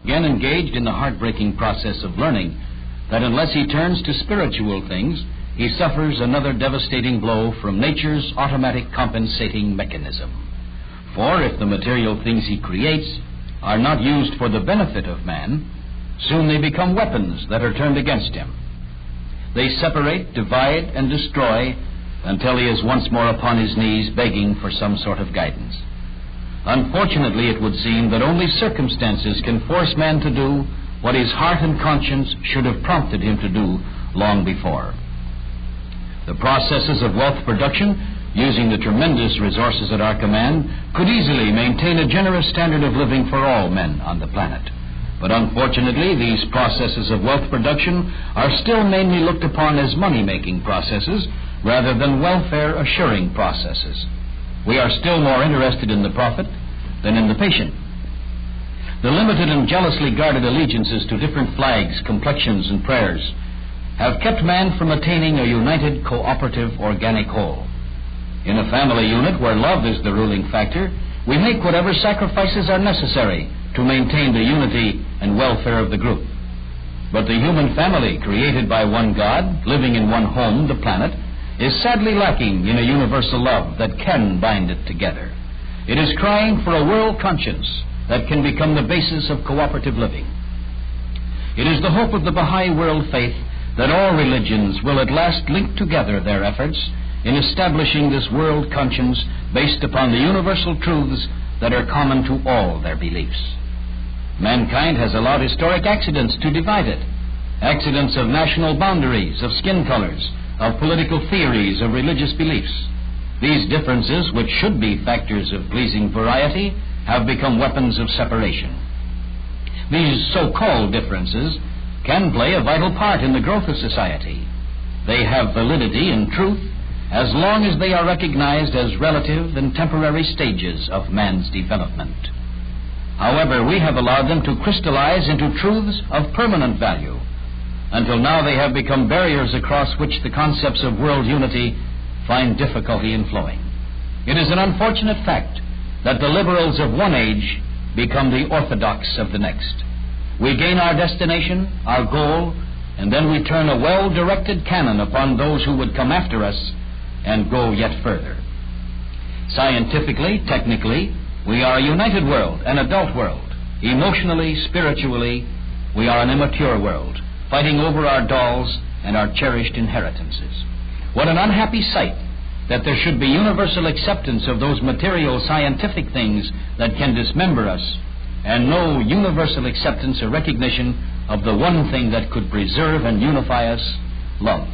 again engaged in the heartbreaking process of learning that unless he turns to spiritual things, he suffers another devastating blow from nature's automatic compensating mechanism. For if the material things he creates are not used for the benefit of man, soon they become weapons that are turned against him. They separate, divide, and destroy until he is once more upon his knees begging for some sort of guidance. Unfortunately, it would seem that only circumstances can force man to do what his heart and conscience should have prompted him to do long before. The processes of wealth production, using the tremendous resources at our command, could easily maintain a generous standard of living for all men on the planet. But unfortunately, these processes of wealth production are still mainly looked upon as money-making processes rather than welfare-assuring processes. We are still more interested in the profit than in the patient. The limited and jealously guarded allegiances to different flags, complexions, and prayers have kept man from attaining a united, cooperative, organic whole. In a family unit where love is the ruling factor, we make whatever sacrifices are necessary to maintain the unity and welfare of the group. But the human family, created by one God, living in one home, the planet, is sadly lacking in a universal love that can bind it together. It is crying for a world conscience that can become the basis of cooperative living. It is the hope of the Baha'i world faith that all religions will at last link together their efforts in establishing this world conscience based upon the universal truths that are common to all their beliefs. Mankind has allowed historic accidents to divide it. Accidents of national boundaries, of skin colors, of political theories, of religious beliefs. These differences, which should be factors of pleasing variety, have become weapons of separation. These so-called differences can play a vital part in the growth of society. They have validity and truth as long as they are recognized as relative and temporary stages of man's development. However, we have allowed them to crystallize into truths of permanent value. Until now, they have become barriers across which the concepts of world unity find difficulty in flowing. It is an unfortunate fact that the liberals of one age become the orthodox of the next. We gain our destination, our goal, and then we turn a well-directed cannon upon those who would come after us and go yet further. Scientifically, technically, we are a united world, an adult world. Emotionally, spiritually, we are an immature world, fighting over our dolls and our cherished inheritances. What an unhappy sight that there should be universal acceptance of those material scientific things that can dismember us, and no universal acceptance or recognition of the one thing that could preserve and unify us, love.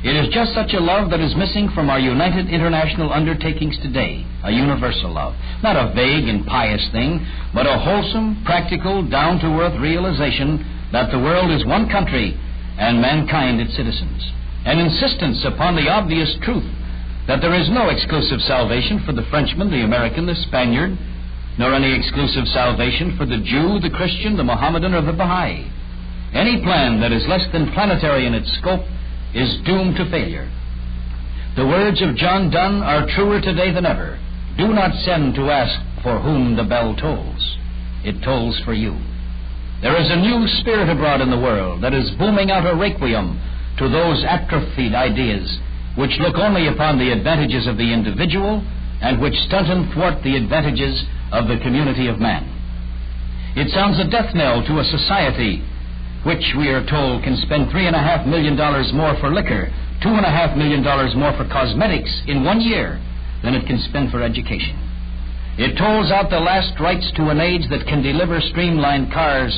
It is just such a love that is missing from our united international undertakings today, a universal love. Not a vague and pious thing, but a wholesome, practical, down-to-earth realization that the world is one country and mankind its citizens. An insistence upon the obvious truth that there is no exclusive salvation for the Frenchman, the American, the Spaniard, nor any exclusive salvation for the Jew, the Christian, the Mohammedan, or the Baha'i. Any plan that is less than planetary in its scope is doomed to failure. The words of John Donne are truer today than ever. Do not send to ask for whom the bell tolls. It tolls for you. There is a new spirit abroad in the world that is booming out a requiem to those atrophied ideas which look only upon the advantages of the individual and which stunt and thwart the advantages of the community of man. It sounds a death knell to a society which, we are told, can spend $3.5 million more for liquor, $2.5 million more for cosmetics in 1 year than it can spend for education. It tolls out the last rites to an age that can deliver streamlined cars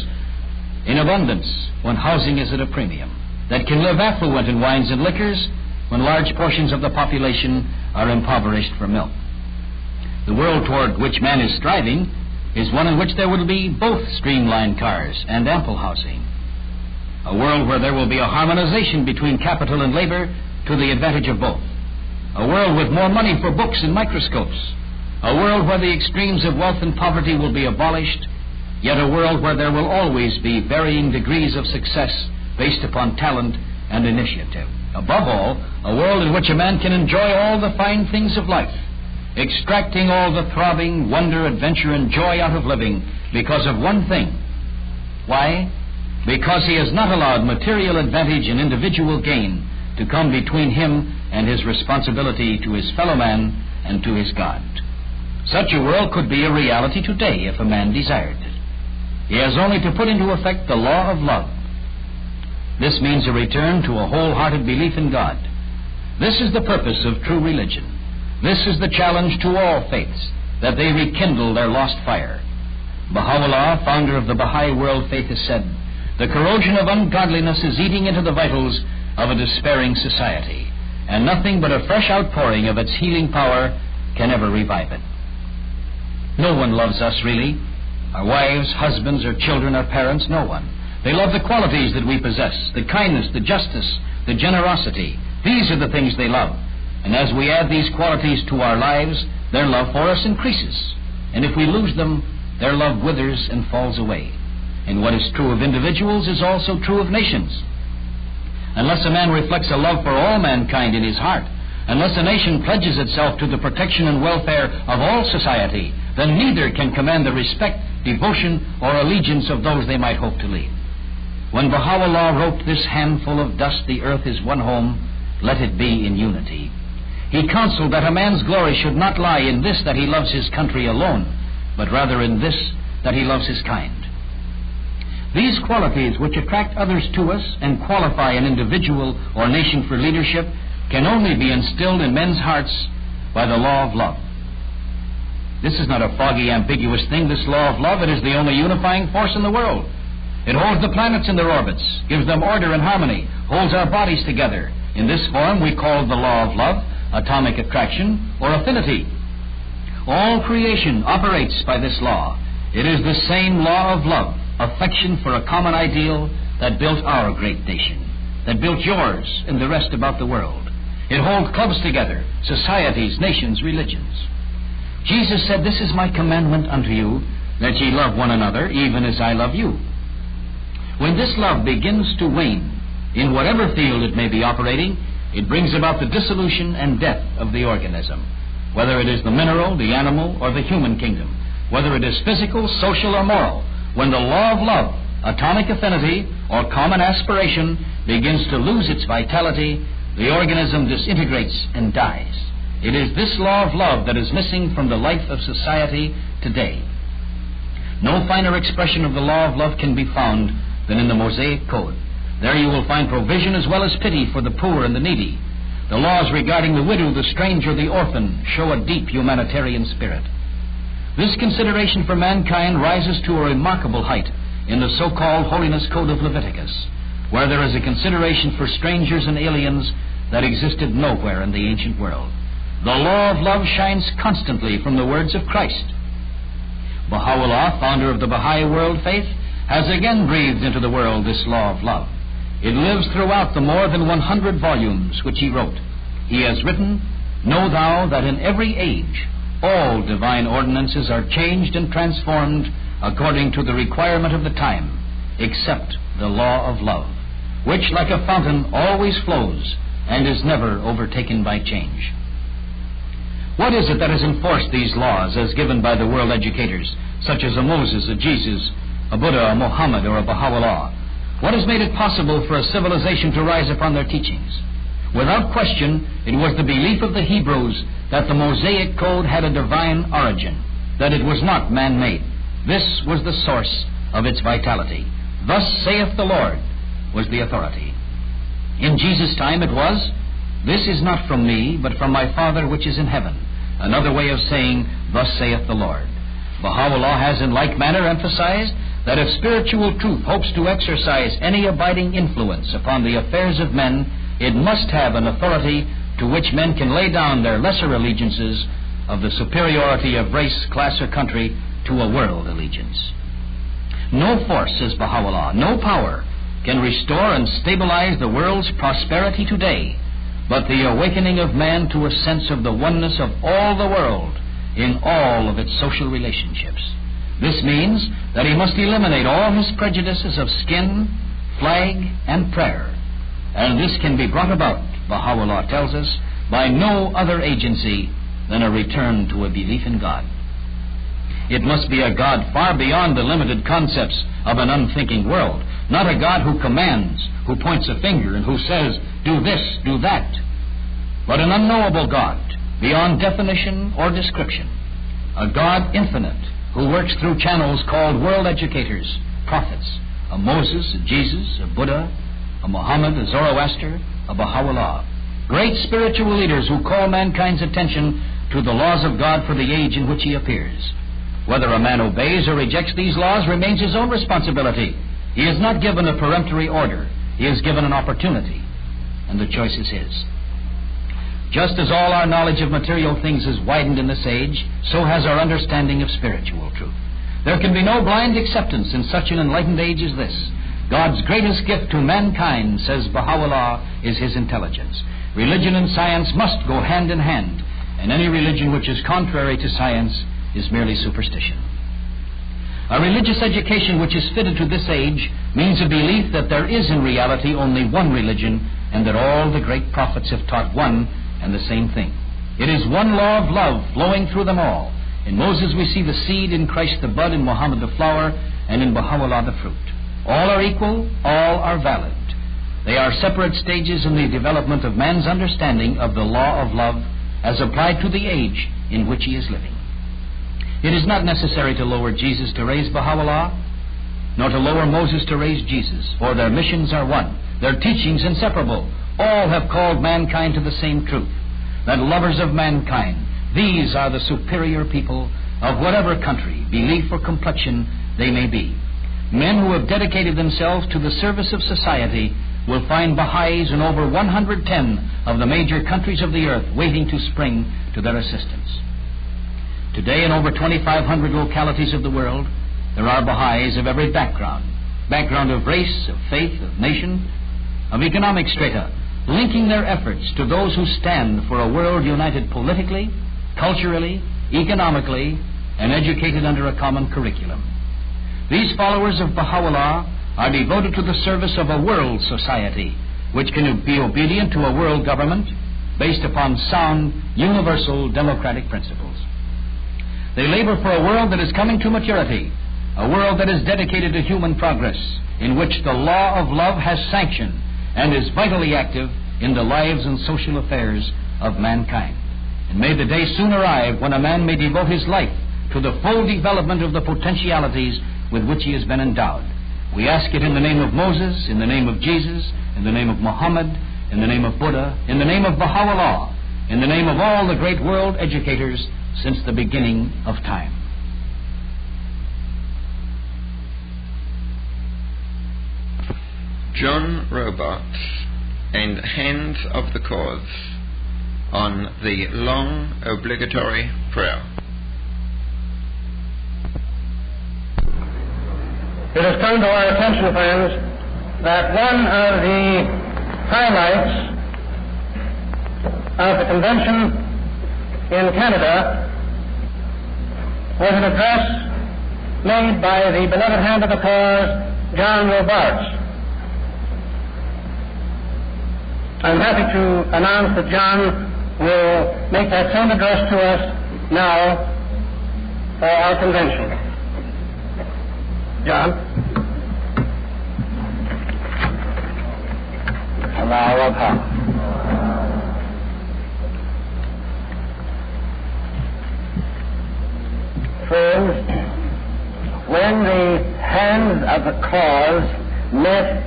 in abundance when housing is at a premium, that can live affluent in wines and liquors when large portions of the population are impoverished for milk. The world toward which man is striving is one in which there will be both streamlined cars and ample housing. A world where there will be a harmonization between capital and labor to the advantage of both. A world with more money for books and microscopes. A world where the extremes of wealth and poverty will be abolished, yet a world where there will always be varying degrees of success based upon talent and initiative. Above all, a world in which a man can enjoy all the fine things of life, extracting all the throbbing, wonder, adventure, and joy out of living because of one thing. Why? Because he has not allowed material advantage and individual gain to come between him and his responsibility to his fellow man and to his God. Such a world could be a reality today if a man desired it. He has only to put into effect the law of love. This means a return to a wholehearted belief in God. This is the purpose of true religion. This is the challenge to all faiths, that they rekindle their lost fire. Baha'u'llah, founder of the Baha'i World Faith, has said, "The corrosion of ungodliness is eating into the vitals of a despairing society, and nothing but a fresh outpouring of its healing power can ever revive it." No one loves us, really. Our wives, husbands, or children, our parents, no one. They love the qualities that we possess, the kindness, the justice, the generosity. These are the things they love. And as we add these qualities to our lives, their love for us increases. And if we lose them, their love withers and falls away. And what is true of individuals is also true of nations. Unless a man reflects a love for all mankind in his heart, unless a nation pledges itself to the protection and welfare of all society, then neither can command the respect, devotion, or allegiance of those they might hope to lead. When Baha'u'llah wrote, "This handful of dust, the earth is one home, let it be in unity," he counseled that a man's glory should not lie in this, that he loves his country alone, but rather in this, that he loves his kind. These qualities which attract others to us and qualify an individual or nation for leadership can only be instilled in men's hearts by the law of love. This is not a foggy, ambiguous thing, this law of love. It is the only unifying force in the world. It holds the planets in their orbits, gives them order and harmony, holds our bodies together. In this form we call the law of love atomic attraction or affinity. All creation operates by this law. It is the same law of love, affection for a common ideal, that built our great nation, that built yours and the rest about the world. It holds clubs together, societies, nations, religions. Jesus said, "This is my commandment unto you, that ye love one another, even as I love you." When this love begins to wane, in whatever field it may be operating, it brings about the dissolution and death of the organism, whether it is the mineral, the animal, or the human kingdom, whether it is physical, social, or moral. When the law of love, atomic affinity, or common aspiration begins to lose its vitality, the organism disintegrates and dies. It is this law of love that is missing from the life of society today. No finer expression of the law of love can be found than in the Mosaic Code. There you will find provision as well as pity for the poor and the needy. The laws regarding the widow, the stranger, the orphan show a deep humanitarian spirit. This consideration for mankind rises to a remarkable height in the so-called Holiness Code of Leviticus, where there is a consideration for strangers and aliens that existed nowhere in the ancient world. The law of love shines constantly from the words of Christ. Baha'u'llah, founder of the Baha'i World Faith, has again breathed into the world this law of love. It lives throughout the more than 100 volumes which he wrote. He has written, "Know thou that in every age all divine ordinances are changed and transformed according to the requirement of the time, except the law of love, which like a fountain always flows and is never overtaken by change." What is it that has enforced these laws as given by the world educators, such as a Moses, a Jesus, a Buddha, a Muhammad, or a Baha'u'llah? What has made it possible for a civilization to rise upon their teachings? Without question, it was the belief of the Hebrews that the Mosaic Code had a divine origin, that it was not man-made. This was the source of its vitality. "Thus saith the Lord" was the authority. In Jesus' time it was, "This is not from me, but from my Father which is in heaven." Another way of saying, "Thus saith the Lord." Baha'u'llah has in like manner emphasized that if spiritual truth hopes to exercise any abiding influence upon the affairs of men, it must have an authority to which men can lay down their lesser allegiances of the superiority of race, class, or country to a world allegiance. No force, says Baha'u'llah, no power can restore and stabilize the world's prosperity today, but the awakening of man to a sense of the oneness of all the world in all of its social relationships. This means that he must eliminate all his prejudices of skin, flag, and prayer. And this can be brought about, Baha'u'llah tells us, by no other agency than a return to a belief in God. It must be a God far beyond the limited concepts of an unthinking world, not a God who commands, who points a finger, and who says, do this, do that, but an unknowable God, beyond definition or description, a God infinite, who works through channels called world educators, prophets, a Moses, a Jesus, a Buddha, a Muhammad, a Zoroaster, a Baha'u'llah, great spiritual leaders who call mankind's attention to the laws of God for the age in which He appears. Whether a man obeys or rejects these laws remains his own responsibility. He is not given a peremptory order. He is given an opportunity, and the choice is his. Just as all our knowledge of material things is widened in this age, so has our understanding of spiritual truth. There can be no blind acceptance in such an enlightened age as this. God's greatest gift to mankind, says Baha'u'llah, is His intelligence. Religion and science must go hand in hand, and any religion which is contrary to science is merely superstition. A religious education which is fitted to this age means a belief that there is in reality only one religion, and that all the great prophets have taught one and the same thing. It is one law of love flowing through them all. In Moses we see the seed, in Christ the bud, in Muhammad the flower, and in Baha'u'llah the fruit. All are equal, all are valid. They are separate stages in the development of man's understanding of the law of love as applied to the age in which he is living. It is not necessary to lower Jesus to raise Baha'u'llah, nor to lower Moses to raise Jesus, for their missions are one, their teachings inseparable. All have called mankind to the same truth, that lovers of mankind, these are the superior people of whatever country, belief, or complexion they may be. Men who have dedicated themselves to the service of society will find Baha'is in over 110 of the major countries of the earth waiting to spring to their assistance. Today, in over 2,500 localities of the world, there are Baha'is of every background of race, of faith, of nation, of economic strata, linking their efforts to those who stand for a world united politically, culturally, economically, and educated under a common curriculum. These followers of Baha'u'llah are devoted to the service of a world society which can be obedient to a world government based upon sound, universal democratic principles. They labor for a world that is coming to maturity, a world that is dedicated to human progress, in which the law of love has sanction and is vitally active in the lives and social affairs of mankind. And may the day soon arrive when a man may devote his life to the full development of the potentialities with which he has been endowed. We ask it in the name of Moses, in the name of Jesus, in the name of Muhammad, in the name of Buddha, in the name of Baha'u'llah, in the name of all the great world educators since the beginning of time. John Robarts and Hands of the Cause on the long obligatory prayer. It has come to our attention, friends, that one of the highlights of the convention in Canada was an address made by the beloved hand of the cause, John Robarts. I'm happy to announce that John will make that same address to us now for our convention. John? Allahu Akbar. Friends, when the hands of the cause met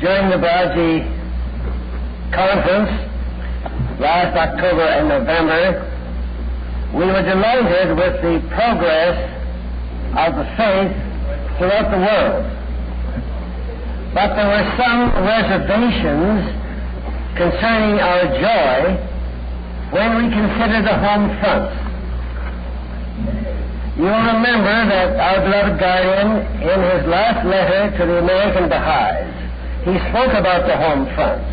during the Baraji conference last October and November, we were delighted with the progress of the faith throughout the world. But there were some reservations concerning our joy when we considered the home front. You'll remember that our beloved guardian, in his last letter to the American Baha'is, he spoke about the home front.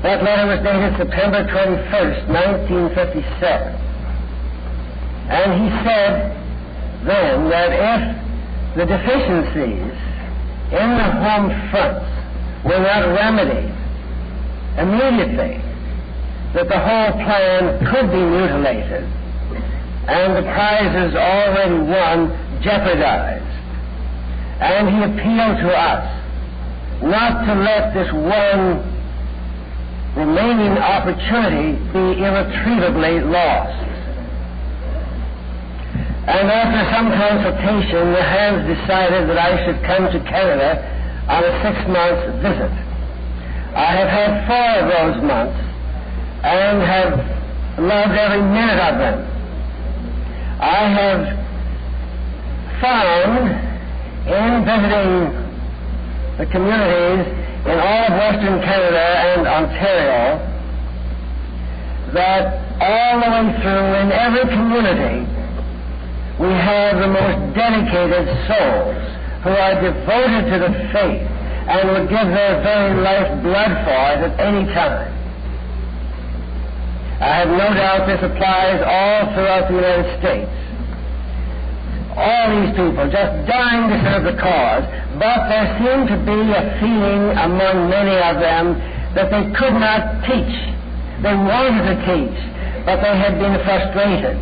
That letter was dated September 21st, 1957. And he said then that if the deficiencies in the home fronts were not remedied immediately, that the whole plan could be mutilated and the prizes already won jeopardized. And he appealed to us not to let this one remaining opportunity be irretrievably lost. And after some consultation, the hands decided that I should come to Canada on a 6-month visit. I have had 4 of those months and have loved every minute of them. I have found in visiting the communities in all of Western Canada and Ontario that all the way through in every community we have the most dedicated souls who are devoted to the faith and would give their very life blood for it at any time. I have no doubt this applies all throughout the United States. All these people just dying to serve the cause, but there seemed to be a feeling among many of them that they could not teach. They wanted to teach, but they had been frustrated.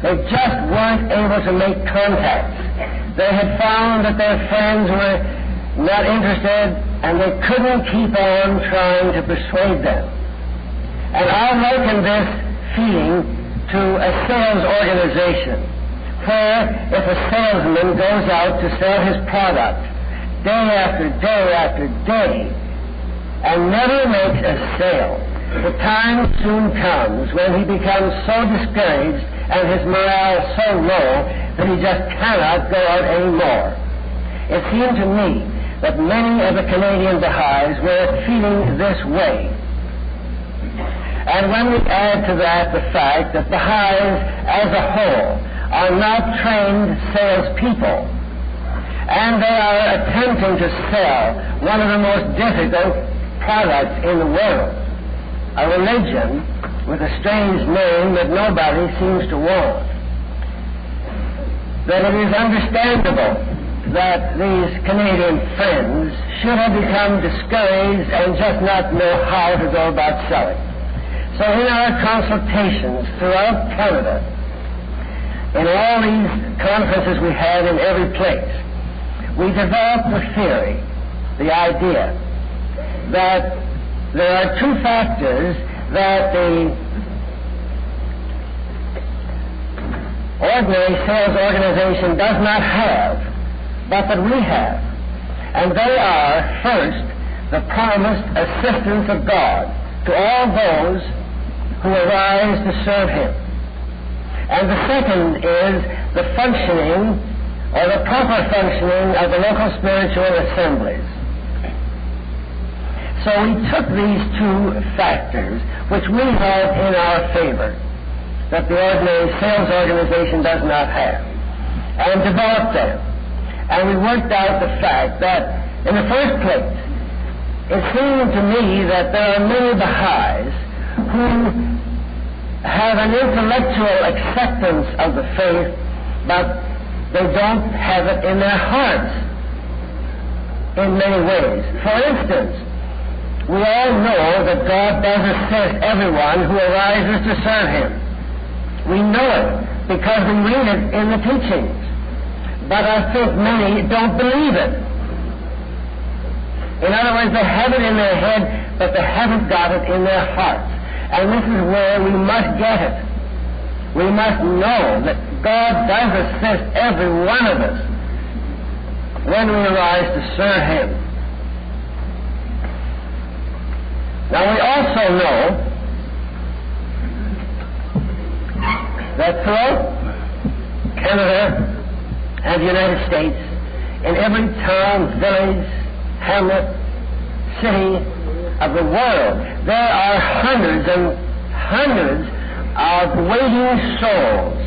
They just weren't able to make contact. They had found that their friends were not interested, and they couldn't keep on trying to persuade them. And I liken this feeling to a sales organization, where if a salesman goes out to sell his product day after day after day and never makes a sale, the time soon comes when he becomes so discouraged and his morale so low that he just cannot go out anymore. It seemed to me that many of the Canadian Baha'is were feeling this way. And when we add to that the fact that Baha'is as a whole are not trained salespeople, and they are attempting to sell one of the most difficult products in the world, a religion with a strange name that nobody seems to want, that it is understandable that these Canadian friends should have become discouraged and just not know how to go about selling. So in our consultations throughout Canada, in all these conferences we had in every place, we developed the theory, the idea, that there are 2 factors that the ordinary sales organization does not have, but that we have. And they are, first, the promised assistance of God to all those who arise to serve Him. And the second is the functioning, or the proper functioning, of the local spiritual assemblies. So we took these 2 factors, which we have in our favor, that the ordinary sales organization does not have, and developed them. And we worked out the fact that, in the first place, it seemed to me that there are many Baha'is who have an intellectual acceptance of the faith, but they don't have it in their hearts in many ways. For instance, we all know that God does assist everyone who arises to serve Him. We know it because we read it in the teachings. But I think many don't believe it. In other words, they have it in their head, but they haven't got it in their hearts. And this is where we must get it. We must know that God does assist every one of us when we arise to serve Him. Now we also know that throughout Canada and the United States, in every town, village, hamlet, city of the world, there are hundreds and hundreds of waiting souls,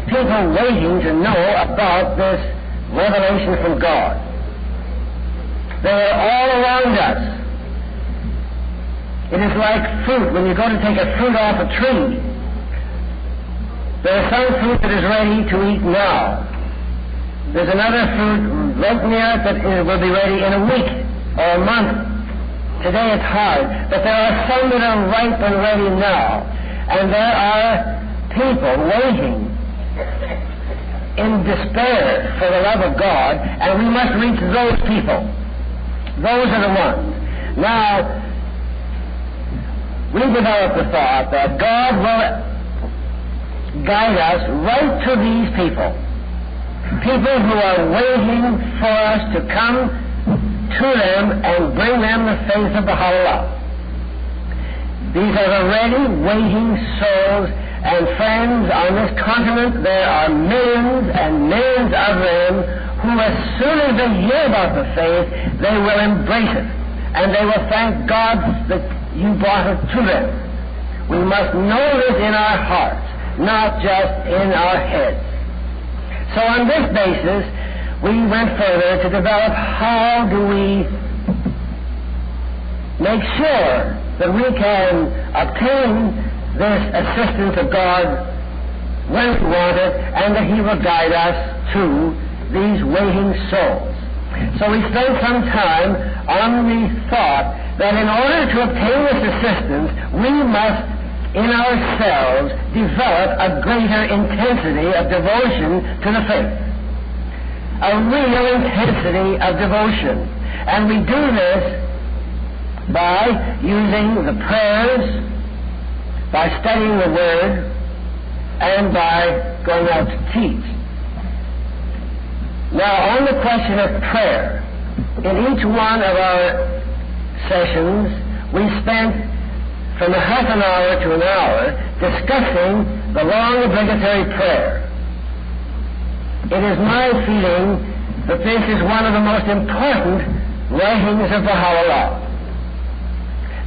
people waiting to know about this revelation from God. They are all around us. It is like fruit. When you go to take a fruit off a tree, there is some fruit that is ready to eat now. There's another fruit right near it that will be ready in a week or a month. Today it's hard, but there are some that are ripe and ready now. And there are people waiting in despair for the love of God, and we must reach those people. Those are the ones. Now, we developed the thought that God will guide us right to these people. People who are waiting for us to come to them and bring them the faith of Baha'u'llah. These are the ready, waiting souls, and friends, on this continent there are millions and millions of them who, as soon as they hear about the faith, they will embrace it, and they will thank God that you brought it to them. We must know this in our hearts, not just in our heads. So on this basis, we went further to develop how do we make sure that we can obtain this assistance of God when we want it, and that He will guide us to these waiting souls. So we spent some time on the thought that in order to obtain this assistance, we must in ourselves develop a greater intensity of devotion to the faith. A real intensity of devotion. And we do this by using the prayers, by studying the Word, and by going out to teach. Now, on the question of prayer, in each one of our sessions, we spent from a half an hour to an hour discussing the long obligatory prayer. It is my feeling that this is one of the most important writings of Baha'u'llah.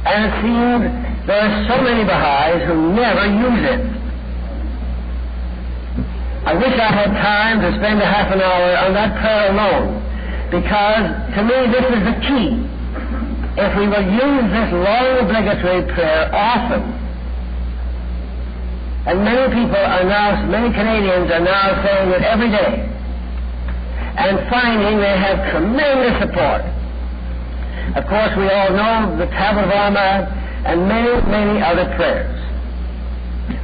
And it seems there are so many Baha'is who never use it. I wish I had time to spend a half an hour on that prayer alone, because to me this is the key. If we will use this long obligatory prayer often, and many people are now, many Canadians are now saying it every day, and finding they have tremendous support. Of course, we all know the Tablet of Ahmad and many, many other prayers.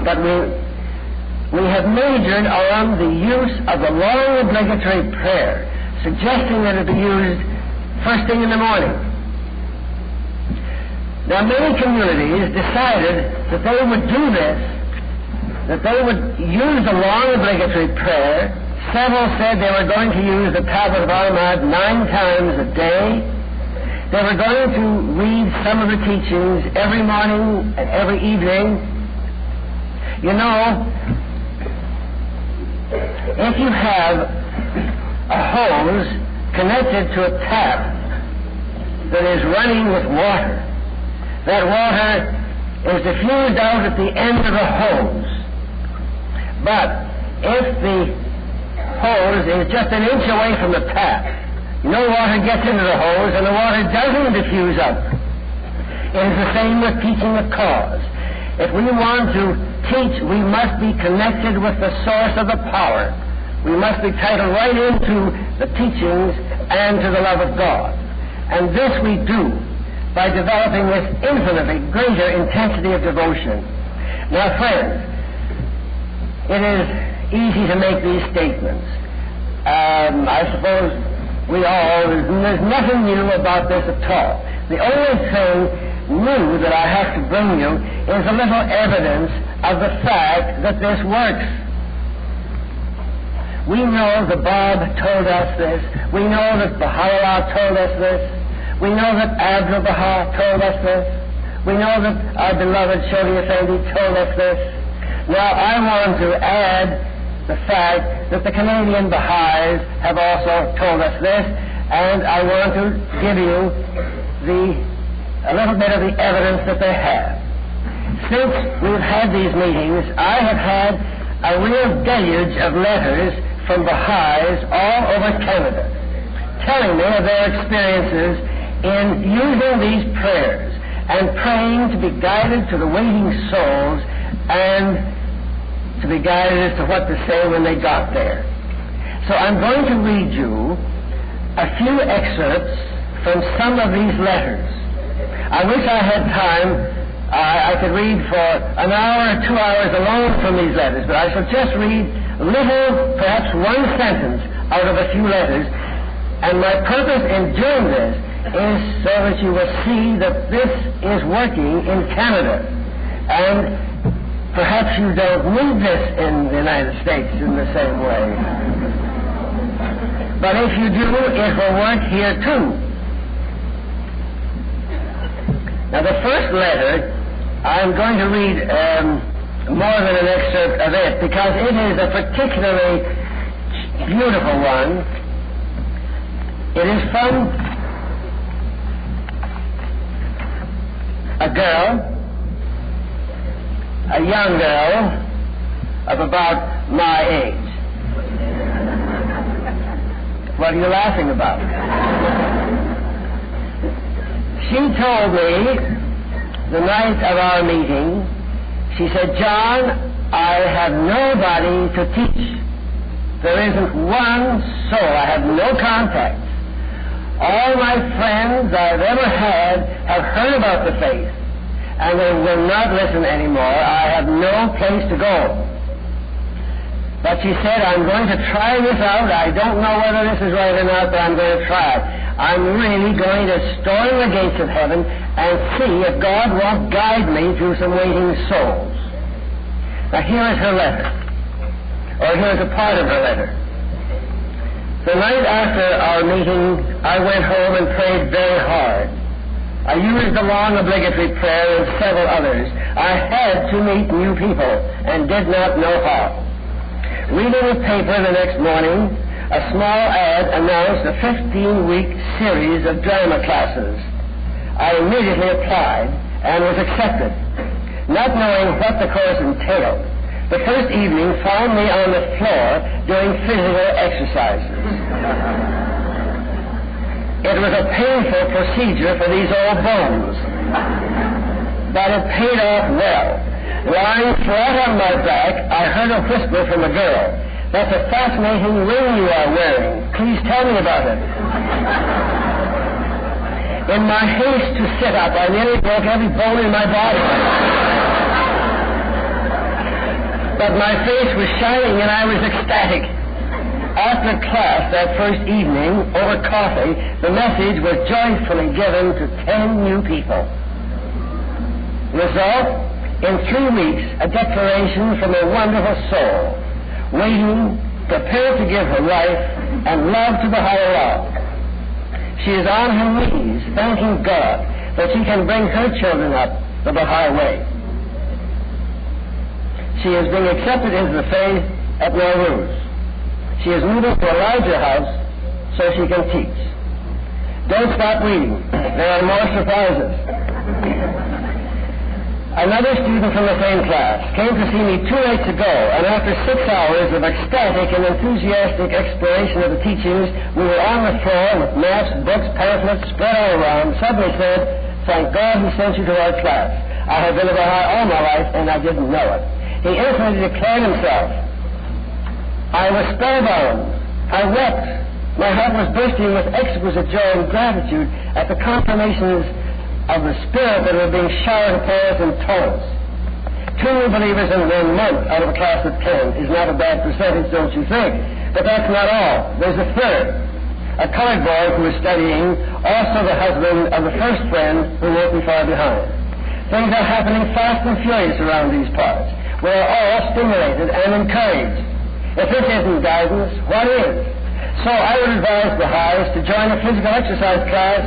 But we have majored on the use of the long obligatory prayer, suggesting that it be used first thing in the morning. Now, many communities decided that they would do this, that they would use the long obligatory prayer. Several said they were going to use the Tablet of Ahmad 9 times a day. They were going to read some of the teachings every morning and every evening. You know, if you have a hose connected to a tap that is running with water, that water is diffused out at the end of the hose. But if the hose is just an inch away from the tap, no water gets into the hose and the water doesn't diffuse out. It is the same with teaching the cause. If we want to teach, we must be connected with the source of the power. We must be titled right into the teachings and to the love of God. And this we do by developing this infinitely greater intensity of devotion. Now, friends, it is easy to make these statements. I suppose there's nothing new about this at all. The only thing new that I have to bring you is a little evidence of the fact that this works. We know that Bob told us this. We know that Baha'u'llah told us this. We know that Abdul-Baha told us this. We know that our beloved Shodi Effendi told us this. Now, I want to add the fact that the Canadian Baha'is have also told us this, and I want to give you a little bit of the evidence that they have. Since we've had these meetings, I have had a real deluge of letters from Baha'is all over Canada, telling me of their experiences in using these prayers and praying to be guided to the waiting souls and to be guided as to what to say when they got there. So I'm going to read you a few excerpts from some of these letters. I wish I had time. I could read for an hour or 2 hours alone from these letters, but I shall just read little, perhaps one sentence out of a few letters. And my purpose in doing this is so that you will see that this is working in Canada. And perhaps you don't need this in the United States in the same way. But if you do, it will work here too. Now the first letter, I'm going to read more than an excerpt of it because it is a particularly beautiful one. It is from a girl, a young girl of about my age. What are you laughing about? She told me the night of our meeting, she said, John, I have nobody to teach. There isn't one soul. I have no contacts. All my friends I've ever had have heard about the faith, and they will not listen anymore. I have no place to go. But she said, I'm going to try this out. I don't know whether this is right or not, but I'm going to try it. I'm really going to storm the gates of heaven and see if God won't guide me through some waiting souls. Now here is her letter, or here is a part of her letter. The night after our meeting, I went home and prayed very hard. I used the long obligatory prayer and several others. I had to meet new people and did not know how. Reading the paper the next morning, a small ad announced a 15-week series of drama classes. I immediately applied and was accepted. Not knowing what the course entailed, the first evening found me on the floor doing physical exercises. It was a painful procedure for these old bones, but it paid off well. Lying flat on my back, I heard a whisper from a girl. That's a fascinating ring you are wearing. Please tell me about it. In my haste to sit up, I nearly broke every bone in my body. But my face was shining and I was ecstatic. After class that first evening, over coffee, the message was joyfully given to 10 new people. Result? In 3 weeks, a declaration from a wonderful soul, waiting, prepared to give her life and love to the higher law. She is on her knees, thanking God that she can bring her children up the Baha'i way. She is being accepted into the faith at Nauruz. She is moving to a larger house so she can teach. Don't stop reading. There are more surprises. Another student from the same class came to see me 2 nights ago, and after 6 hours of ecstatic and enthusiastic exploration of the teachings, we were on the floor with maps, books, pamphlets spread all around, suddenly said, thank God he sent you to our class. I have been a Baha'i all my life, and I didn't know it. He instantly declared himself. I was spellbound. I wept. My heart was bursting with exquisite joy and gratitude at the confirmations of the Spirit that were being showered upon us in torrents. 2 new believers in 1 month out of a class of 10 is not a bad percentage, don't you think? But that's not all. There's a third. A colored boy who is studying, also the husband of the first friend who won't be far behind. Things are happening fast and furious around these parts. We are all stimulated and encouraged. If this isn't guidance, what is? So I would advise the Baha'is to join a physical exercise class.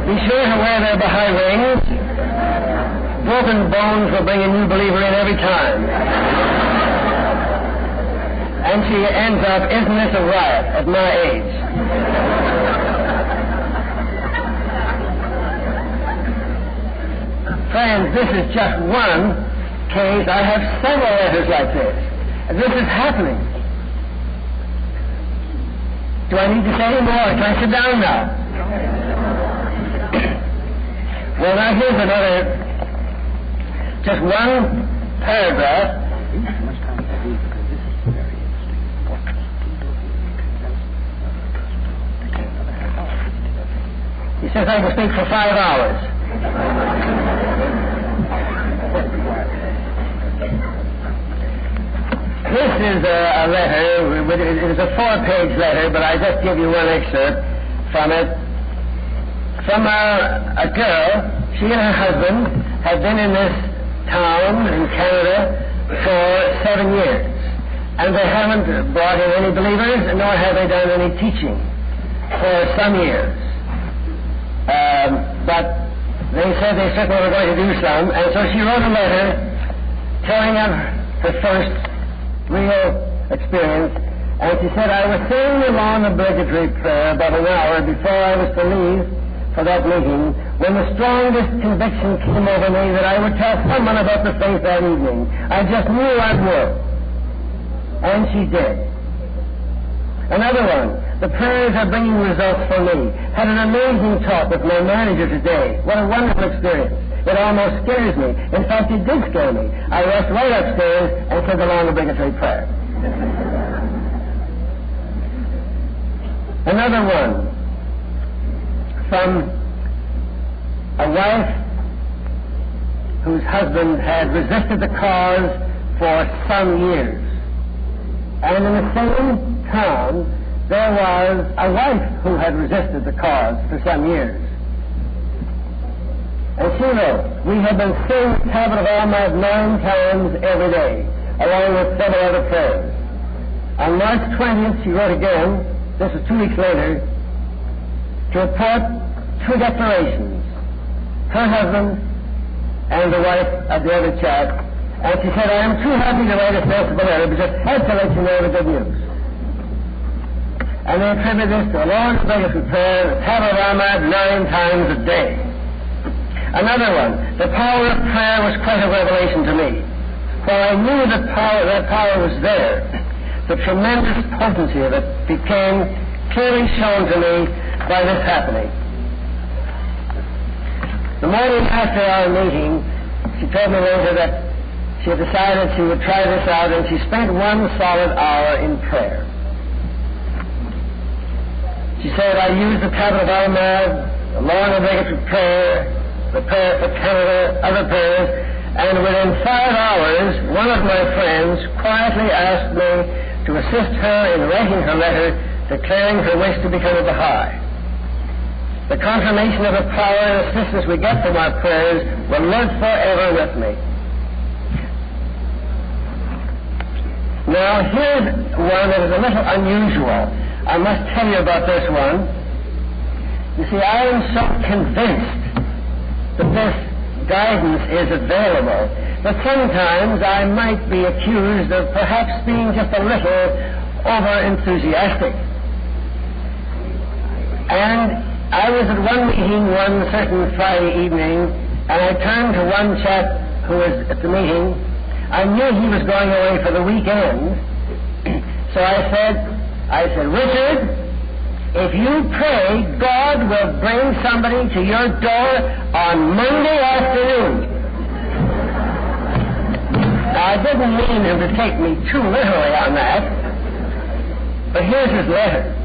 Be sure to wear their Baha'i rings. Broken bones will bring a new believer in every time. And she ends up, isn't this a riot at my age? Friends, this is just one case. I have several letters like this. This is happening. Do I need to say any more? Can I sit down now? Well, now here's another, just one paragraph. guess I can speak for 5 hours. This is a letter. It is a 4-page letter, but I just give you one excerpt from it. From a girl, she and her husband have been in this town in Canada for 7 years. And they haven't brought in any believers, nor have they done any teaching for some years. But they said they certainly were going to do some, and so she wrote a letter telling of her first real experience, and she said, I was saying the long obligatory prayer about an hour before I was to leave for that meeting when the strongest conviction came over me that I would tell someone about the faith that evening. I just knew I would. And she did. Another one. The prayers are bringing results for me. Had an amazing talk with my manager today. What a wonderful experience. It almost scares me. In fact, it did scare me. I rushed right upstairs and said the long obligatory prayer. Another one from a wife whose husband had resisted the cause for some years. And in the same town, there was a wife who had resisted the cause for some years. And she wrote, we have been saying the tablet of Almighty 9 times every day, along with several other prayers. On March 20th, she wrote again, this was 2 weeks later, to report 2 declarations, her husband and the wife of the other chap. And she said, I am too happy to write a sensible letter, but just had to let you know the good news. And they attribute this to a long obligatory prayer, the tablet of Almighty 9 times a day. Another one, the power of prayer was quite a revelation to me. For I knew that power was there. The tremendous potency of it became clearly shown to me by this happening. The morning after our meeting, she told me later that she had decided she would try this out, and she spent 1 solid hour in prayer. She said, I used the tablet of Almighty, the long obligatory prayer, the prayer for Canada, other prayers, and within 5 hours, one of my friends quietly asked me to assist her in writing her letter declaring her wish to become a Baha'i. The confirmation of the power and assistance we get from our prayers will live forever with me. Now, here's one that is a little unusual. I must tell you about this one. You see, I am so convinced that this guidance is available, but sometimes I might be accused of perhaps being just a little over-enthusiastic. And I was at one meeting one certain Friday evening, and I turned to one chap who was at the meeting. I knew he was going away for the weekend, so I said, Richard, if you pray, God will bring somebody to your door on Monday afternoon. Now, I didn't mean him to take me too literally on that, but here's his letter.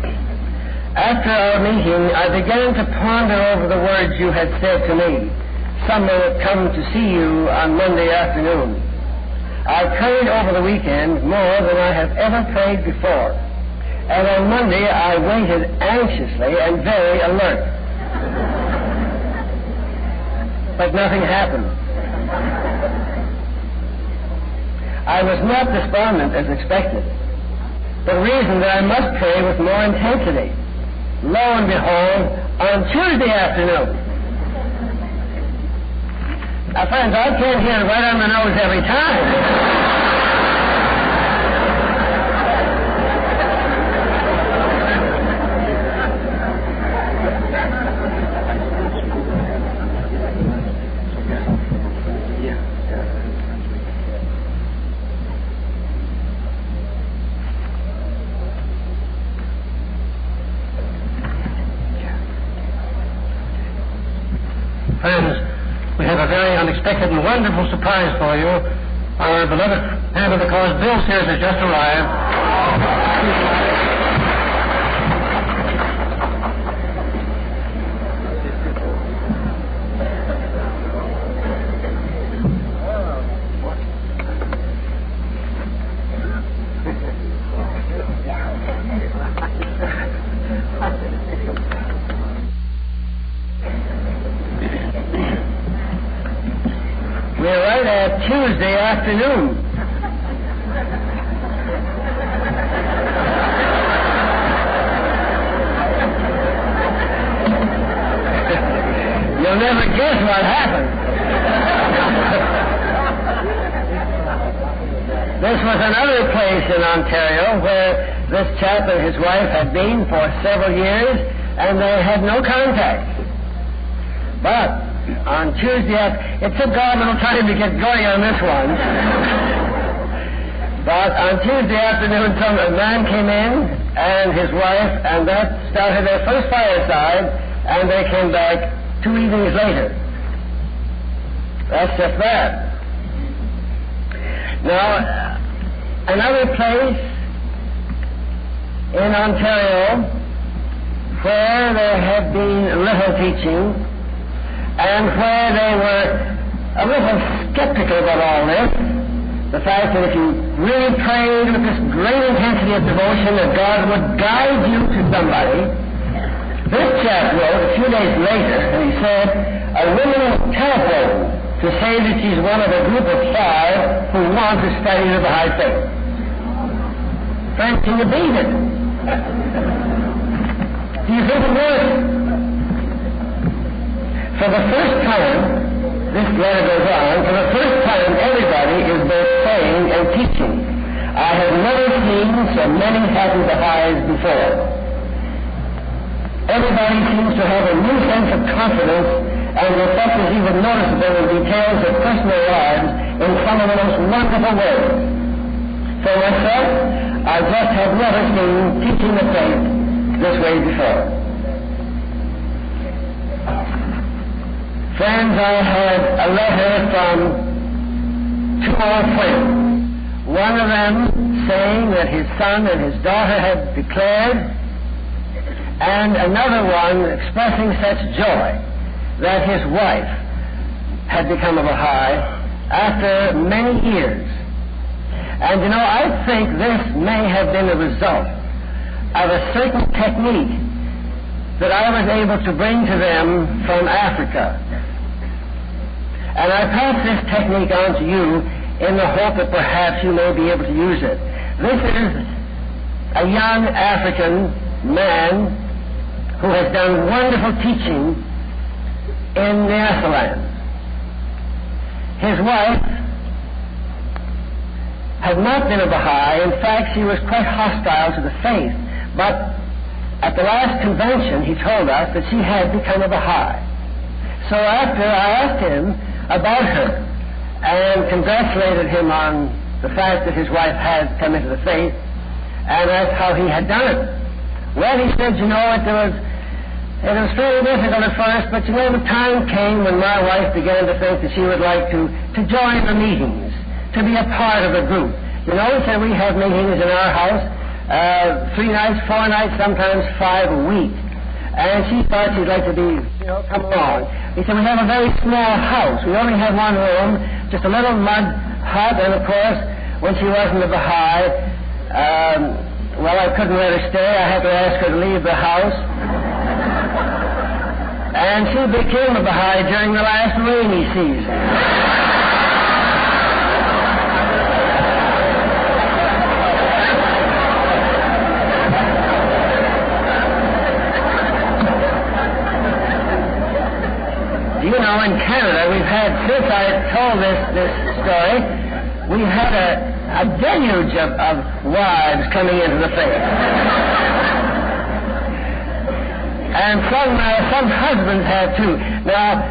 After our meeting, I began to ponder over the words you had said to me. Someone would come to see you on Monday afternoon. I prayed over the weekend more than I have ever prayed before. And on Monday, I waited anxiously and very alert. But nothing happened. I was not despondent as expected, but reasoned that I must pray with more intensity. Lo and behold, on Tuesday afternoon. Now, friends, I can't hit it right on the nose every time. Friends, we have a very unexpected and wonderful surprise for you. Our beloved hand of the cause, Bill Sears, has just arrived. Tuesday afternoon. You'll never guess what happened. This was another place in Ontario where this chap and his wife had been for several years, and they had no contact. But on Tuesday, it took God a little time to get going on this one. But on Tuesday afternoon, a man came in and his wife, and that started their first fireside, and they came back 2 evenings later. That's just that. Now, another place in Ontario where there had been little teaching and where they were a little skeptical about all this, the fact that if you really prayed with this great intensity of devotion that God would guide you to somebody, this chap wrote a few days later, and he said, a woman telephoned to say that she's one of a group of 5 who want to study the Baha'i faith. Friends, can you beat it? Do you think it works? For the first time, this letter goes on, for the first time everybody is both praying and teaching. I have never seen so many happy Baha'is before. Everybody seems to have a new sense of confidence, and the effect is even noticeable in details of personal lives in some of the most wonderful ways. For myself, I just have never seen teaching the faith this way before. Friends, I had a letter from 2 old friends. One of them saying that his son and his daughter had declared, and another one expressing such joy that his wife had become a Baha'i after many years. And you know, I think this may have been the result of a certain technique that I was able to bring to them from Africa. And I pass this technique on to you in the hope that perhaps you may be able to use it. This is a young African man who has done wonderful teaching in the Netherlands. His wife had not been a Baha'i. In fact, she was quite hostile to the faith. But at the last convention, he told us that she had become a Baha'i. So after I asked him about her and congratulated him on the fact that his wife had come into the faith and asked how he had done it. Well, he said, you know, it was very difficult at first, but you know, the time came when my wife began to think that she would like to join the meetings, to be a part of the group. You know, he said, we have meetings in our house 3 nights, 4 nights, sometimes 5 a week. And she thought she'd like to be, you know, come along. He said, we have a very small house. We only have 1 room, just a little mud hut, and of course, when she wasn't a Baha'i, well, I couldn't let her stay. I had to ask her to leave the house. And she became a Baha'i during the last rainy season. You know, in Canada, we've had, since I told this story, we've had a deluge of wives coming into the faith. And some husbands have too. Now,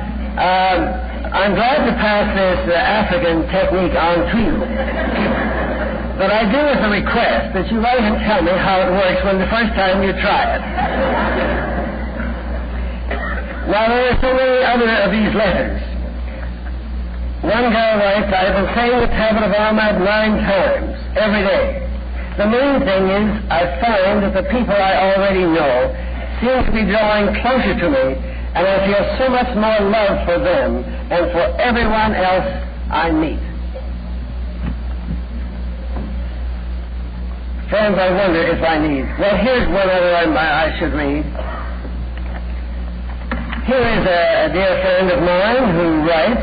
I'm glad to pass this African technique on to you. But I do with a request that you write and tell me how it works when the first time you try it. Now, there are so many other of these letters. One guy writes, I've been saying the Tablet of Ahmad 9 times, every day. The main thing is, I find that the people I already know seem to be drawing closer to me, and I feel so much more love for them and for everyone else I meet. Friends, I wonder if I need. Well, here's one other I should read. Here is a dear friend of mine who writes,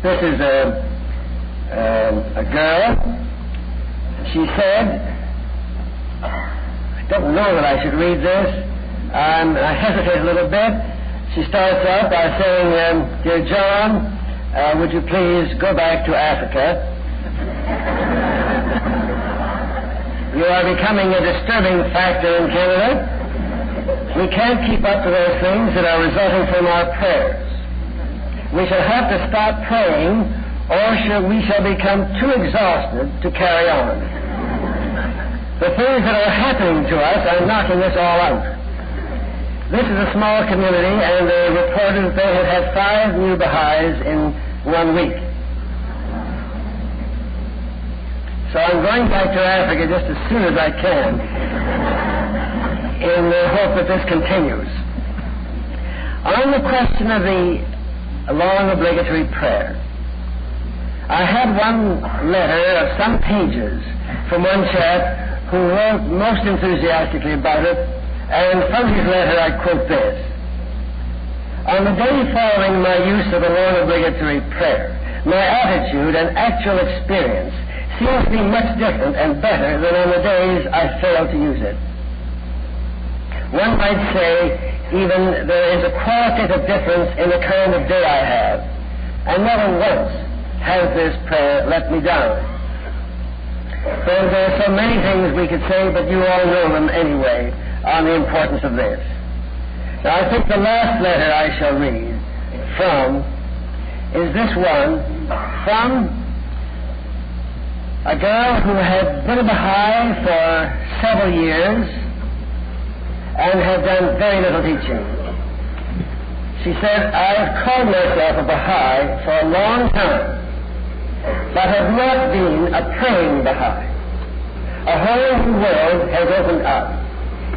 This is a girl. She said, I don't know that I should read this. I hesitate a little bit. She starts out by saying, Dear John, would you please go back to Africa? You are becoming a disturbing factor in Canada. We can't keep up to those things that are resulting from our prayers. We shall have to stop praying, or we shall become too exhausted to carry on. The things that are happening to us are knocking us all out. This is a small community, and they reported that they had 5 new Baha'is in 1 week. So I'm going back to Africa just as soon as I can, in the hope that this continues. On the question of the long obligatory prayer, I had one letter of some pages from one chap who wrote most enthusiastically about it, and from his letter I quote this. On the day following my use of the long obligatory prayer, my attitude and actual experience seems to be much different and better than on the days I failed to use it. One might say even there is a qualitative difference in the kind of day I have, and never once has this prayer let me down. Friends, there are so many things we could say, but you all know them anyway on the importance of this. Now, I think the last letter I shall read from is this one from a girl who had been a Baha'i for several years and had done very little teaching. She said, I've called myself a Baha'i for a long time, but have not been a praying Baha'i. A whole new world has opened up,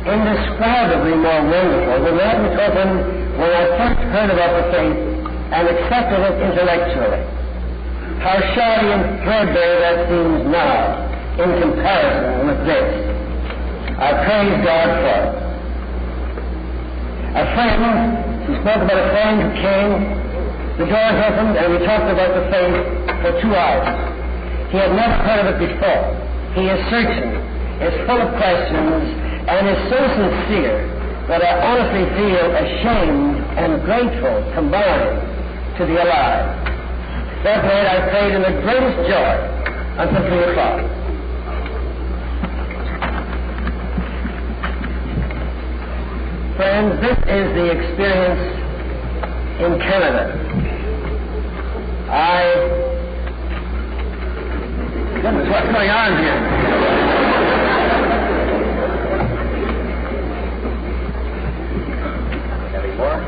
indescribably more wonderful than that which opened when I first heard about the faith and accepted it intellectually. How shoddy and threadbare that seems now in comparison with this. I praise God for it. A friend, she spoke about a friend who came, the doors opened, and we talked about the faith for 2 hours. He had never heard of it before. He is searching, is full of questions, and is so sincere that I honestly feel ashamed and grateful combined to be alive. That night I prayed in the greatest joy until 3 o'clock. Friends, this is the experience in Canada. Goodness, what's going on here? Any more?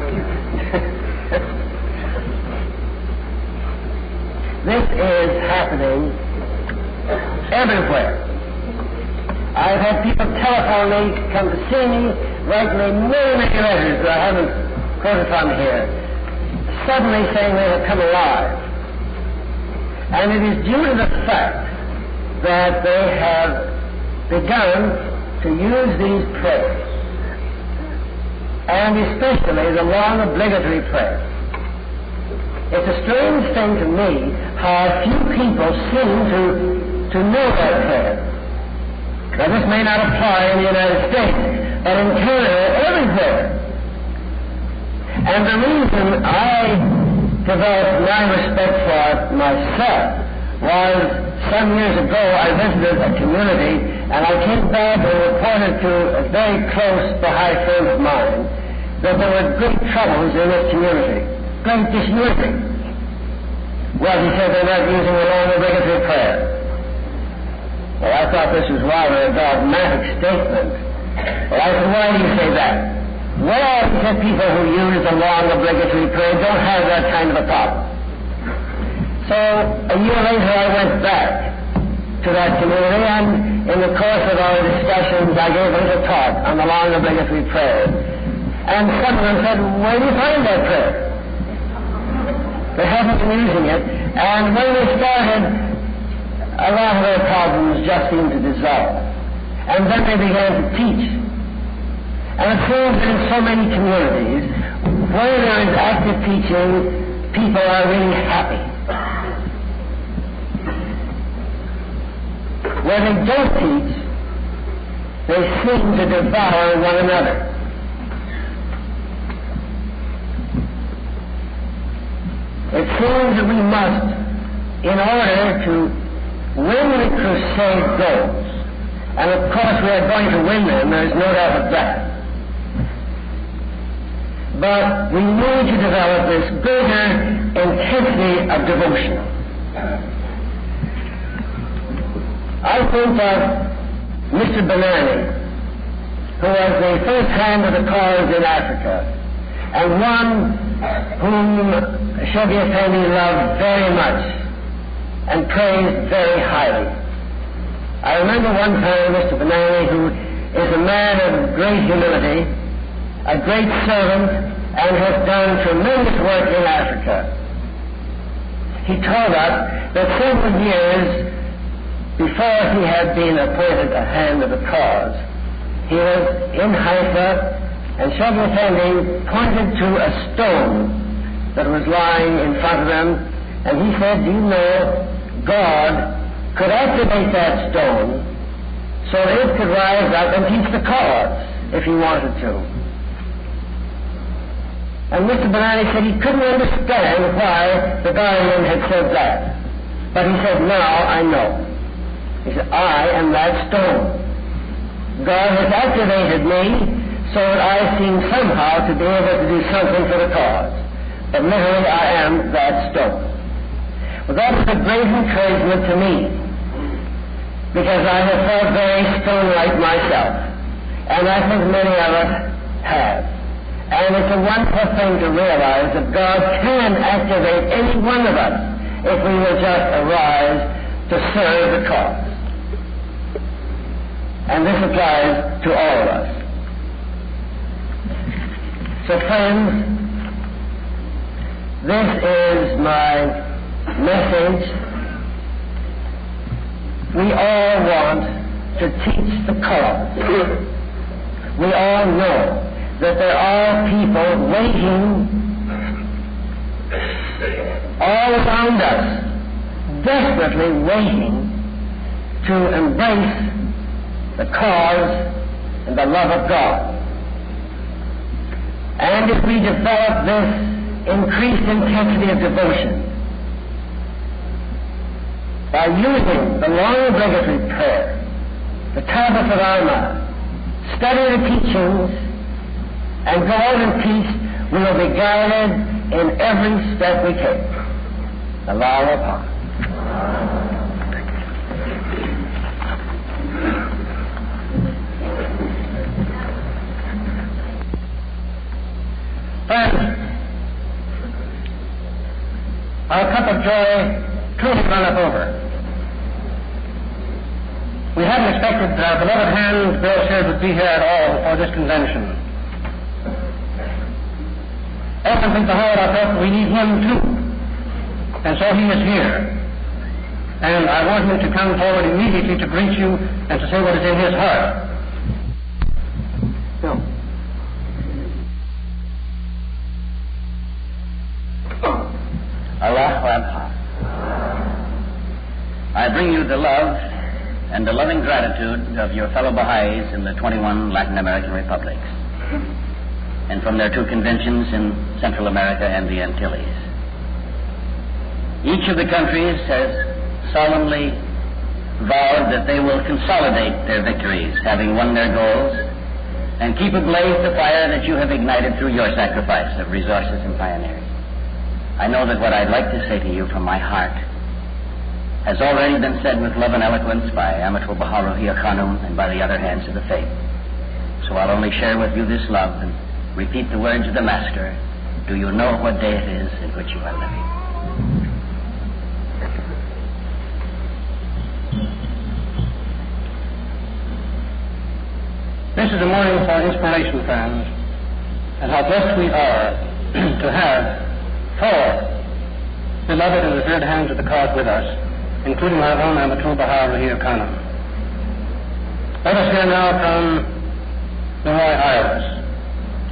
This is happening everywhere. I've had people telephone me, come to see me, write me many letters that I haven't quoted from here, suddenly saying they have come alive. And it is due to the fact that they have begun to use these prayers, and especially the long obligatory prayer. It's a strange thing to me how few people seem to know that prayer. Now, this may not apply in the United States, but in Canada, everywhere. And the reason I developed my respect for it myself was some years ago I visited a community, and I came back and reported to a very close Baha'i friend of mine that there were great troubles in this community. Great disunity. Well, he said they're not using the long obligatory prayer. Well, I thought this was rather a dogmatic statement. Well, I said, why do you say that? Well, he said people who use the long obligatory prayer don't have that kind of a problem. So, a year later I went back to that community, and in the course of our discussions I gave a little talk on the long obligatory prayer. And someone said, where do you find that prayer? They haven't been using it, and when they started, a lot of their problems just seemed to dissolve. And then they began to teach. And it seems that in so many communities, where there is active teaching, people are really happy. where they don't teach, they seem to devour one another. It seems that we must, in order to win the crusade goals, and of course we are going to win them, there is no doubt of that, but we need to develop this greater intensity of devotion. I think of Mr. Benani, who was the first hand of the cause in Africa, and one whom Shoghi Effendi loved very much and praised very highly. I remember one time Mr. Benani, who is a man of great humility, a great servant, and has done tremendous work in Africa. He told us that several years before he had been appointed a hand of the cause, he was in Haifa, and Shoghi Effendi pointed to a stone that was lying in front of them, and he said, "Do you know, God could activate that stone so it could rise up and teach the cause if he wanted to." And Mr. Benani said he couldn't understand why the guardian had said that. But he said, "Now I know." He said, "I am that stone. God has activated me so that I seem somehow to be able to do something for the cause. But literally I am that stone." Well, that was a great encouragement to me, because I have felt very stone-like myself, and I think many of us have. And it's a wonderful thing to realize that God can activate any one of us if we will just arise to serve the cause. And this applies to all of us. So friends, this is my message. We all want to teach the cause. We all know that there are people waiting all around us, desperately waiting to embrace the cause and the love of God. And if we develop this increased intensity of devotion by using the long obligatory prayer, the tablets of our mind, study the teachings, and go out and teach, we will be guided in every step we take. Allah upon. Friends, our cup of joy truly runneth over. We hadn't expected our beloved hand, Bill Sears, would be here at all for this convention. Often since the Howard, I thought we need him too. And so he is here. And I want him to come forward immediately to greet you and to say what is in his heart. No. Allahu Akbar. I bring you the love and the loving gratitude of your fellow Baha'is in the 21 Latin American republics, and from their two conventions in Central America and the Antilles. Each of the countries has solemnly vowed that they will consolidate their victories, having won their goals, and keep ablaze the fire that you have ignited through your sacrifice of resources and pioneering. I know that what I'd like to say to you from my heart has already been said with love and eloquence by Amatul Baharuhiya Khanum and by the other hands of the faith. So I'll only share with you this love and repeat the words of the Master. Do you know what day it is in which you are living? This is a morning for inspiration, friends, and how blessed we are to have four beloved and revered hands of the cause with us, including our own Amatul Baharuhiya Khanum. Let us hear now from the Roy Iris,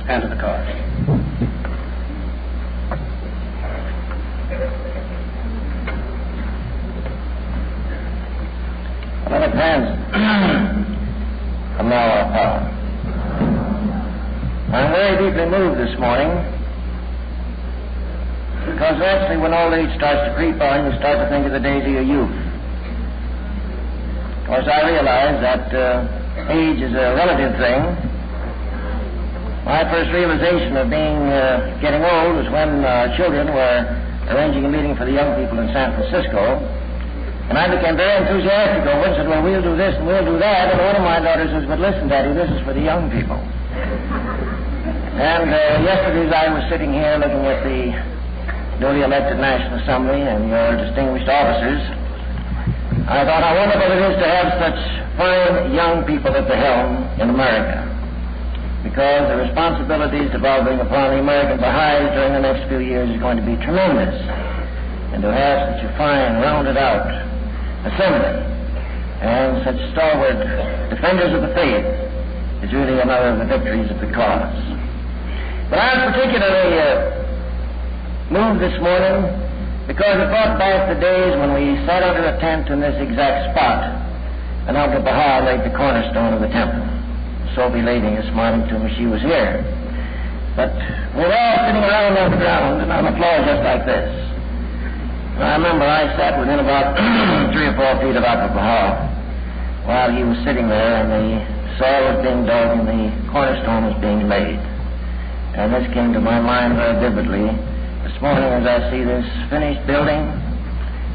hand of the cause. Beloved friends, from now our power. I'm very deeply moved this morning because actually when old age starts to creep on, you start to think of the days of your youth. Of course, I realize that age is a relative thing. My first realization of getting old was when children were arranging a meeting for the young people in San Francisco. And I became very enthusiastic over it and said, well, we'll do this and we'll do that. And one of my daughters says, but listen, Daddy, this is for the young people. And yesterday as I was sitting here looking at the newly elected National Assembly and your distinguished officers, I thought how wonderful it is to have such fine young people at the helm in America. Because the responsibilities devolving upon the American Baha'is during the next few years is going to be tremendous. And to have such a fine, rounded out assembly and such stalwart defenders of the faith is really another of the victories of the cause. But I was particularly moved this morning because it brought back the days when we sat under a tent in this exact spot and Abdul Baha laid the cornerstone of the temple. Sophie Lading is smiling to me, she was here. But we were all sitting around on the ground and on the floor just like this. I remember I sat within about 3 or 4 feet of Abdul Baha while he was sitting there and the soil was being dug and the cornerstone was being laid. And this came to my mind very vividly this morning as I see this finished building,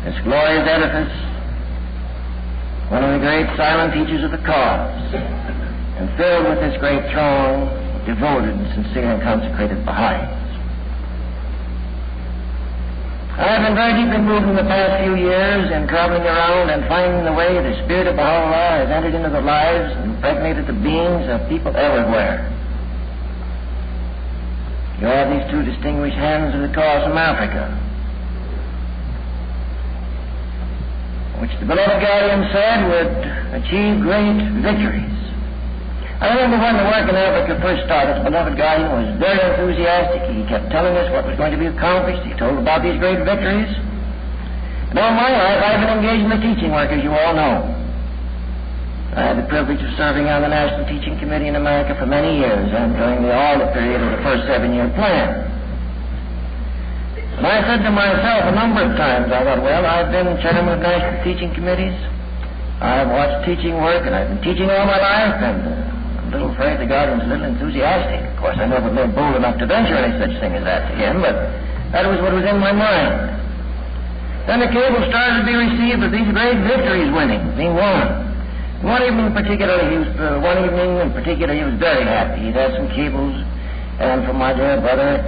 this glorious edifice, one of the great silent teachers of the cause, and filled with this great throng of devoted, sincere, and consecrated Baha'is. I've been very deeply moved in the past few years in traveling around and finding the way the Spirit of Baha'u'llah has entered into the lives and impregnated the beings of people everywhere. You have these 2 distinguished hands of the cause from Africa, which the beloved guardian said would achieve great victories. I remember when the work in Africa first started, the beloved guardian was very enthusiastic. He kept telling us what was going to be accomplished. He told about these great victories. And all my life I've been engaged in the teaching work, as you all know. I had the privilege of serving on the National Teaching Committee in America for many years and during all the period of the first 7-year plan. And I said to myself a number of times, I thought, well, I've been chairman of national teaching committees. I've watched teaching work, and I've been teaching all my life, and I'm a little afraid the guardian's a little enthusiastic. Of course, I never been bold enough to venture any such thing as that to him, but that was what was in my mind. Then the cable started to be received with these great victories being won. One evening in particular, he was very happy. He'd had some cables, and from my dear brother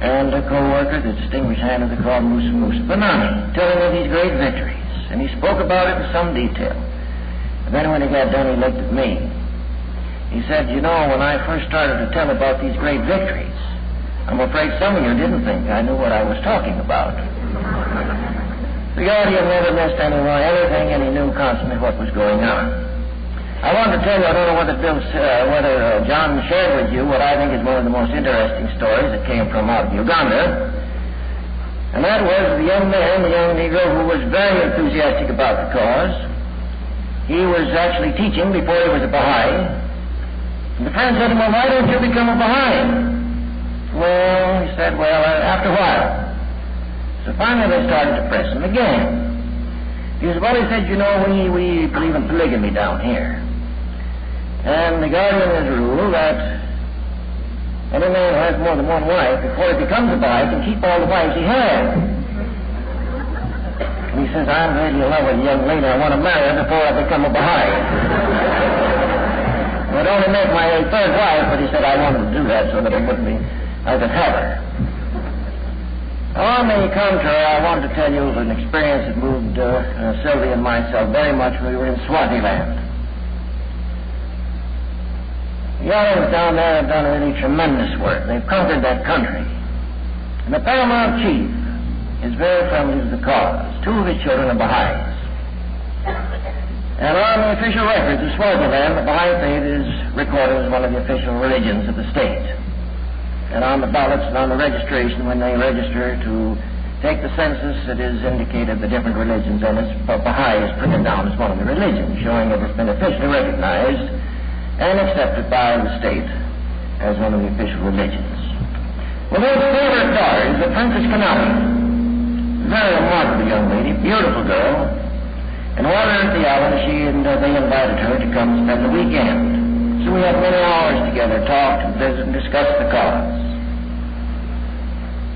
and a co-worker, the distinguished hand of the called Musa Banani, telling of these great victories. And he spoke about it in some detail. And then when he got done, he looked at me. He said, you know, when I first started to tell about these great victories, I'm afraid some of you didn't think I knew what I was talking about. The guardian never missed anything, and he knew constantly what was going on. I wanted to tell you, I don't know whether John shared with you what I think is one of the most interesting stories that came from out of Uganda. And that was the young man, the young Negro, who was very enthusiastic about the cause. He was actually teaching before he was a Baha'i. And the friend said to him, well, why don't you become a Baha'i? Well, he said, after a while. So finally they started to press him again. He said, you know, we believe in polygamy down here. And the guardian has ruled that any man who has more than one wife, before he becomes a Baha'i, can keep all the wives he has. And he says, I'm really in love with a young lady. I want to marry her before I become a Baha'i. It would only make my 3rd wife, but he said I wanted to do that so that I could have her. On the contrary, I wanted to tell you of an experience that moved Sylvia and myself very much when we were in Swaziland. The Yarrows down there have done really tremendous work. They've conquered that country. And the paramount chief is very friendly to the cause. 2 of his children are Baha'is. And on the official records of Swaziland, the Baha'i faith is recorded as one of the official religions of the state. And on the ballots and on the registration, when they register to take the census, it is indicated the different religions, and Baha'i is printed down as one of the religions, showing it has been officially recognized and accepted by the state as one of the official religions. Well, their favorite daughter is the Princess Kanali. Very remarkable young lady, beautiful girl. And while they're at the island, they invited her to come spend the weekend. So we had many hours together, talked and visited and discussed the cause.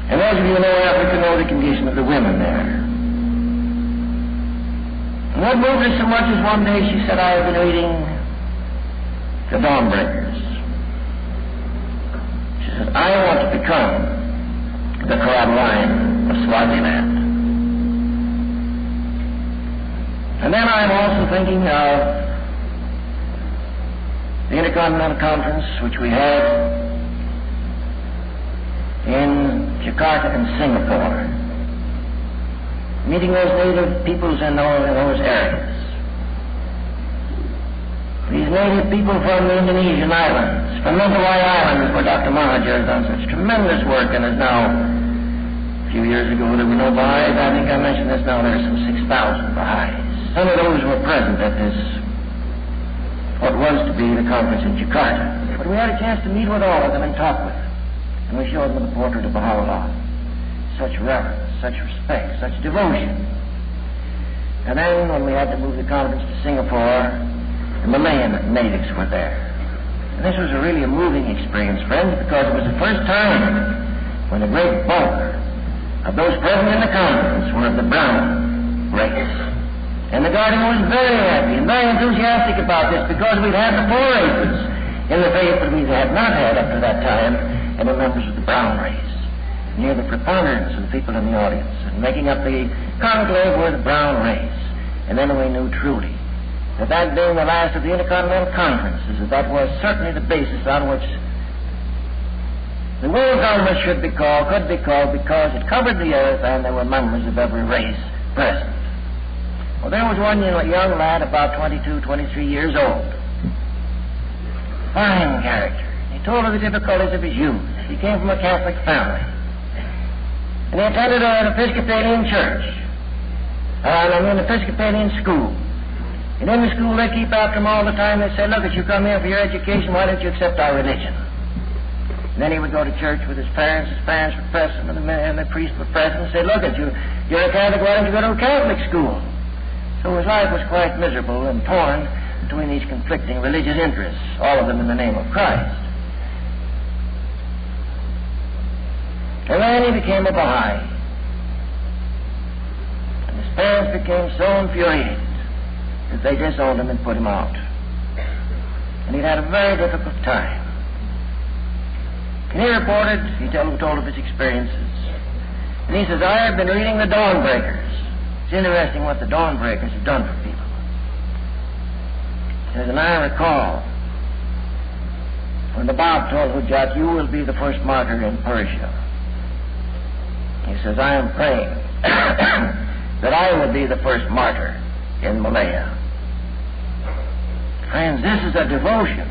And those of you who know Africa know the condition of the women there. And what moved her so much is one day she said, I have been reading the Dawnbreakers. She said, I want to become the Caroline of Swaziland. And then I'm also thinking of the Intercontinental Conference, which we had in Jakarta and Singapore, meeting those native peoples in those areas. These native people from the Indonesian islands, from Mentawai Islands, where Dr. Mahathir has done such tremendous work, and is now, a few years ago there were no Baha'is. I think I mentioned this now, there are some 6,000 Baha'is. Some of those were present at this, what was to be the conference in Jakarta. But we had a chance to meet with all of them and talk with them. And we showed them the portrait of Baha'u'llah. Such reverence, such respect, such devotion. And then when we had to move the conference to Singapore, the Malayan natives were there. And this was really a moving experience, friends, because it was the first time when the great bulk of those present in the conference were of the brown race. And the Guardian was very happy and very enthusiastic about this, because we'd had the four races in the faith that we had not had up to that time, and the members of the brown race, near the preponderance of the people in the audience, and making up the conclave were the brown race. And then we knew truly that being the last of the Intercontinental Conferences, that was certainly the basis on which the world government could be called, because it covered the earth and there were members of every race present. Well, there was one young lad about 22, 23 years old. Fine character. He told of the difficulties of his youth. He came from a Catholic family. And he attended an Episcopalian church, an Episcopalian school. And in the school they keep after him all the time. They say, look, if you come here for your education, why don't you accept our religion? And then he would go to church with his parents were present, and the priest were present, and say, look, if you're a Catholic, why don't you go to a Catholic school? So his life was quite miserable and torn between these conflicting religious interests, all of them in the name of Christ. And then he became a Baha'i. And his parents became so infuriated that they disowned him and put him out. And he'd had a very difficult time. And he reported, he told of his experiences. And he says, I have been reading the Dawnbreakers. It's interesting what the Dawnbreakers have done for people. He says, and I recall when the Bab told Hujjat, you will be the first martyr in Persia. He says, I am praying that I will be the first martyr in Malaya. Friends, this is a devotion,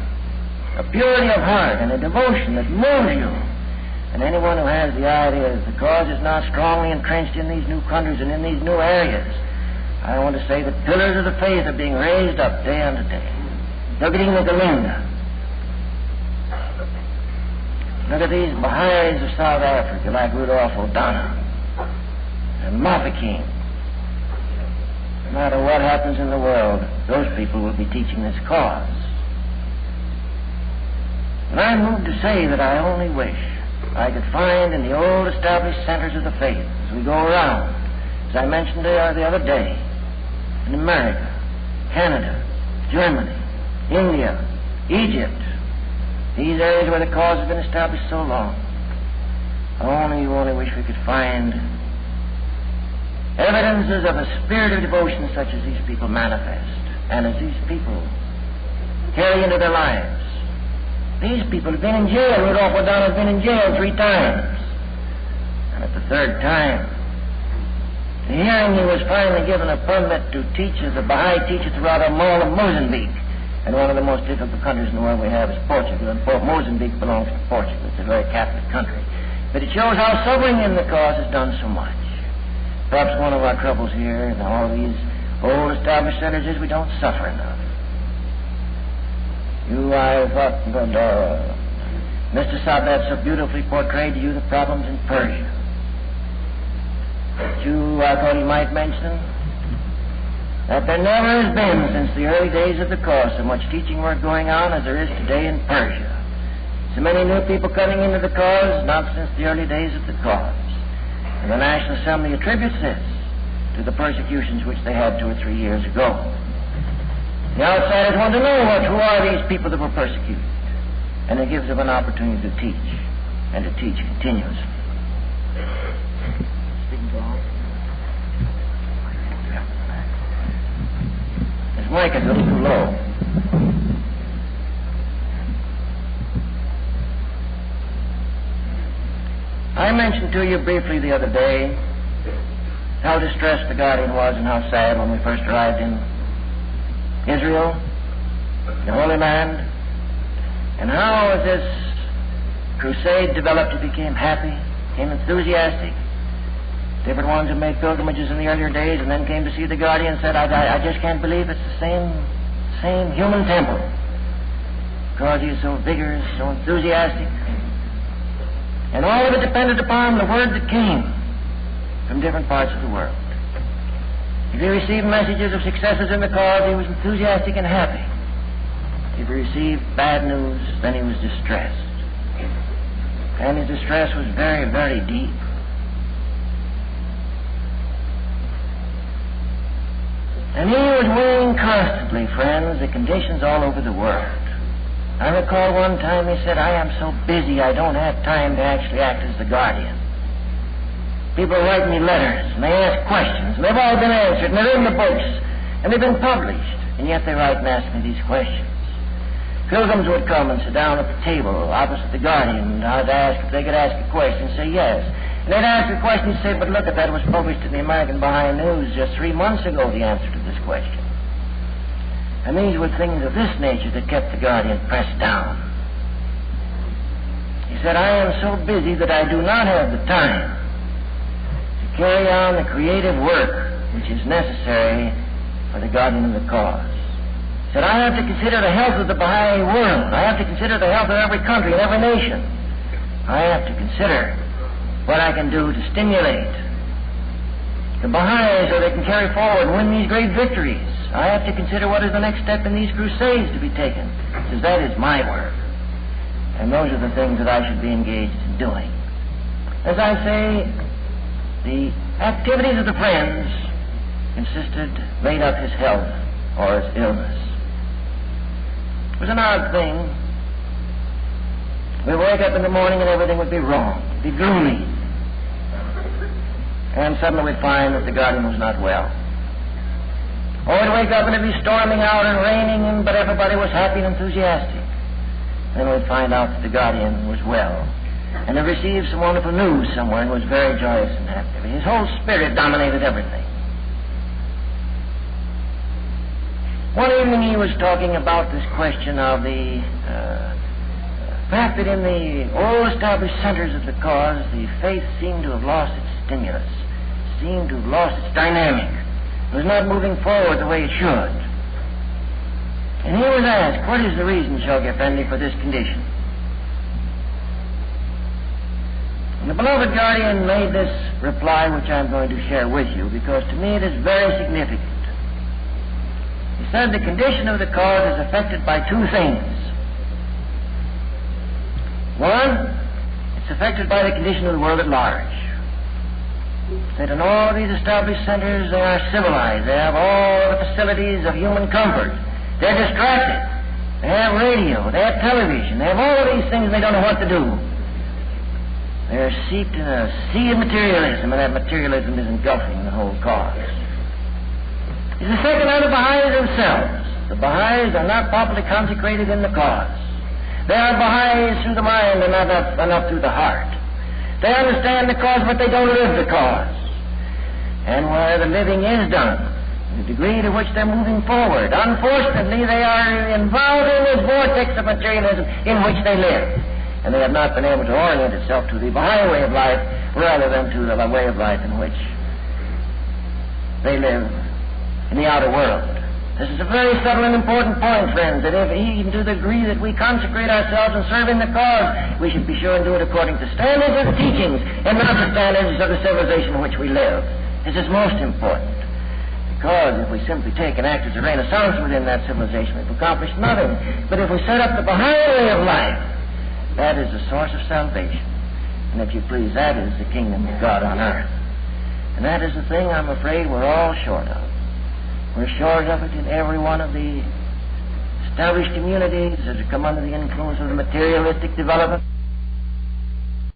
a purity of heart and a devotion that moves you. And anyone who has the idea that the cause is not strongly entrenched in these new countries and in these new areas, I want to say the pillars of the faith are being raised up day unto day. Look at Galinda. Look at these Baha'is of South Africa, like Rudolph O'Donnell and Mafeking. No matter what happens in the world, those people will be teaching this cause. And I'm moved to say that I only wish I could find in the old established centers of the faith, as we go around, as I mentioned the other day, in America, Canada, Germany, India, Egypt, these areas where the cause has been established so long. I only wish we could find evidences of a spirit of devotion such as these people manifest, and as these people carry into their lives. These people have been in jail. Rudolph O'Donnell has been in jail 3 times. And at the 3rd time, the hearing he was finally given a permit to teach as a Baha'i teacher throughout a mall of Mozambique. And one of the most difficult countries in the world we have is Portugal, and Mozambique belongs to Portugal. It's a very Catholic country. But it shows how sobering in the cause has done so much. Perhaps one of our troubles here in all these old established centers is we don't suffer enough. I thought that Mr. Sabbat so beautifully portrayed to you the problems in Persia. But I thought he might mention that there never has been since the early days of the cause so much teaching work going on as there is today in Persia. So many new people coming into the cause, not since the early days of the cause. And the National Assembly attributes this to the persecutions which they had 2 or 3 years ago. The outsiders want to know who are these people that were persecuted. And it gives them an opportunity to teach, and to teach continuously. Speaking to all. This mic is a little too low. I mentioned to you briefly the other day how distressed the Guardian was and how sad when we first arrived in Israel, the Holy Land, and how as this crusade developed he became happy, became enthusiastic. Different ones who made pilgrimages in the earlier days and then came to see the Guardian and said, I just can't believe it's the same human temple, because he is so vigorous, so enthusiastic. And all of it depended upon the word that came from different parts of the world. If he received messages of successes in the cause, he was enthusiastic and happy. If he received bad news, then he was distressed. And his distress was very, very deep. And he was weighing constantly, friends, the conditions all over the world. I recall one time he said, I am so busy I don't have time to actually act as the Guardian. People write me letters, and they ask questions, and they've all been answered, and they're in the books, and they've been published, and yet they write and ask me these questions. Pilgrims would come and sit down at the table opposite the Guardian, and I'd ask if they could ask a question, and say yes. And they'd ask a question and say, but look at that, it was published in the American Baha'i News just 3 months ago, the answer to this question. And these were things of this nature that kept the Guardian pressed down. He said, I am so busy that I do not have the time to carry on the creative work which is necessary for the Guardian of the cause. He said, I have to consider the health of the Baha'i world. I have to consider the health of every country and every nation. I have to consider what I can do to stimulate the Baha'is so they can carry forward and win these great victories. I have to consider what is the next step in these crusades to be taken, because that is my work. And those are the things that I should be engaged in doing. As I say, the activities of the friends made up his health or his illness. It was an odd thing. We'd wake up in the morning and everything would be wrong, be gloomy. And suddenly we'd find that the Guardian was not well. Or we'd wake up and it'd be storming out and raining, but everybody was happy and enthusiastic. Then we'd find out that the Guardian was well, and had received some wonderful news somewhere and was very joyous and happy. His whole spirit dominated everything. One evening he was talking about this question of the fact that in the old established centers of the cause, the faith seemed to have lost its stimulus, seemed to have lost its dynamic. It was not moving forward the way it should. And he was asked, what is the reason, Shoghi Effendi, for this condition? And the beloved Guardian made this reply, which I'm going to share with you, because to me it is very significant. He said the condition of the cause is affected by 2 things. One, it's affected by the condition of the world at large. That in all these established centers they are civilized. They have all the facilities of human comfort. They're distracted. They have radio. They have television. They have all of these things and they don't know what to do. They're steeped in a sea of materialism, and that materialism is engulfing the whole cause. The second are the Baha'is themselves. The Baha'is are not properly consecrated in the cause. They are Baha'is through the mind and not through the heart. They understand the cause, but they don't live the cause. And where the living is done, the degree to which they're moving forward, unfortunately, they are involved in this vortex of materialism in which they live. And they have not been able to orient itself to the Baha'i way of life rather than to the way of life in which they live in the outer world. This is a very subtle and important point, friends, that if even to the degree that we consecrate ourselves and serve in the cause, we should be sure and do it according to standards of teachings and not the standards of the civilization in which we live. This is most important. Because if we simply take and act as a Renaissance within that civilization, we've accomplished nothing. But if we set up the Baha'i way of life, that is the source of salvation. And if you please, that is the kingdom of God on earth. And that is the thing I'm afraid we're all short of. We're short of it in every one of the established communities that have come under the influence of the materialistic development.